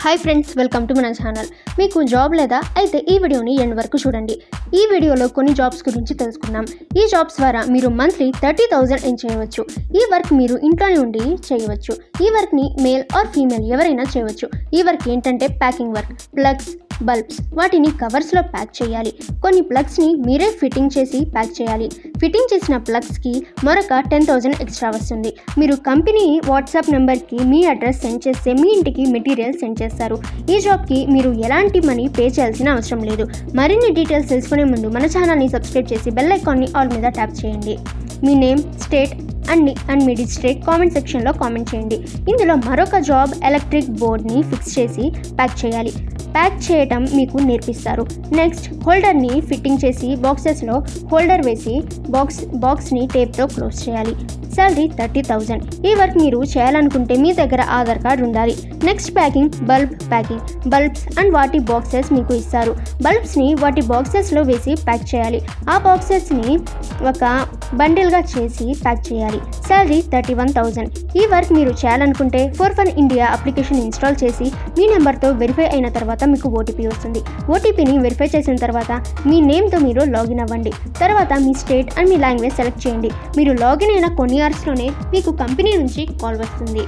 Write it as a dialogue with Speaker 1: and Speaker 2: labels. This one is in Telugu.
Speaker 1: హాయ్ ఫ్రెండ్స్, వెల్కమ్ టు మన ఛానల్. మీకు జాబ్ లేదా అయితే ఈ వీడియోని ఎండ్ వరకు చూడండి. ఈ వీడియోలో కొన్ని జాబ్స్ గురించి తెలుసుకుందాం. ఈ జాబ్స్ ద్వారా మీరు మంత్లీ 30,000 ఎర్న్ చేయవచ్చు. ఈ వర్క్ మీరు ఇంట్లోనే ఉండి చేయవచ్చు. ఈ వర్క్ని మేల్ ఆర్ ఫీమేల్ ఎవరైనా చేయవచ్చు. ఈ వర్క్ ఏంటంటే ప్యాకింగ్ వర్క్. ప్లగ్స్, బల్బ్స్ వాటిని కవర్స్లో ప్యాక్ చేయాలి. కొన్ని ప్లగ్స్ని మీరే ఫిట్టింగ్ చేసి ప్యాక్ చేయాలి. ఫిట్టింగ్ చేసిన ప్లగ్స్కి మరొక 10,000 ఎక్స్ట్రా వస్తుంది. మీరు కంపెనీ వాట్సాప్ నెంబర్కి మీ అడ్రస్ సెండ్ చేస్తే మీ ఇంటికి మెటీరియల్ సెండ్ చేస్తారు. ఈ జాబ్కి మీరు ఎలాంటి మనీ పే చేయాల్సిన అవసరం లేదు. మరిన్ని డీటెయిల్స్ తెలుసుకునే ముందు మన ఛానల్ని సబ్స్క్రైబ్ చేసి బెల్ ఐకాన్ని ఆల్ మీద ట్యాప్ చేయండి. మీ నేమ్, స్టేట్ అండ్ మీ డిస్ట్రిక్ట్ కామెంట్ సెక్షన్లో కామెంట్ చేయండి. ఇందులో మరొక జాబ్ ఎలక్ట్రిక్ బోర్డ్ని ఫిక్స్ చేసి ప్యాక్ చేయాలి. ప్యాక్ చేయటం మీకు నేర్పిస్తారు. నెక్స్ట్, హోల్డర్ని ఫిట్టింగ్ చేసి బాక్సెస్లో హోల్డర్ వేసి బాక్స్ని టేప్తో క్లోజ్ చేయాలి. శాలరీ 30,000. ఈ వర్క్ మీరు చేయాలనుకుంటే మీ దగ్గర ఆధార్ కార్డ్ ఉండాలి. Next, packing. Packing bulbs and వాటి బాక్సెస్ మీకు ఇస్తారు. బల్బ్స్ని వాటి బాక్సెస్లో వేసి ప్యాక్ చేయాలి. ఆ బాక్సెస్ని ఒక బండిల్గా చేసి ప్యాక్ చేయాలి. శాలరీ 31,000. ఈ వర్క్ మీరు చేయాలనుకుంటే 4 ఇండియా అప్లికేషన్ ఇన్స్టాల్ చేసి మీ నెంబర్తో వెరిఫై అయిన తర్వాత మీకు ఓటీపీ వస్తుంది. ఓటీపీని వెరిఫై చేసిన తర్వాత మీ నేమ్తో మీరు లాగిన్ అవ్వండి. తర్వాత మీ స్టేట్ అండ్ మీ లాంగ్వేజ్ సెలెక్ట్ చేయండి. మీరు లాగిన్ అయిన కొన్ని అవర్స్లోనే మీకు కంపెనీ నుంచి కాల్ వస్తుంది.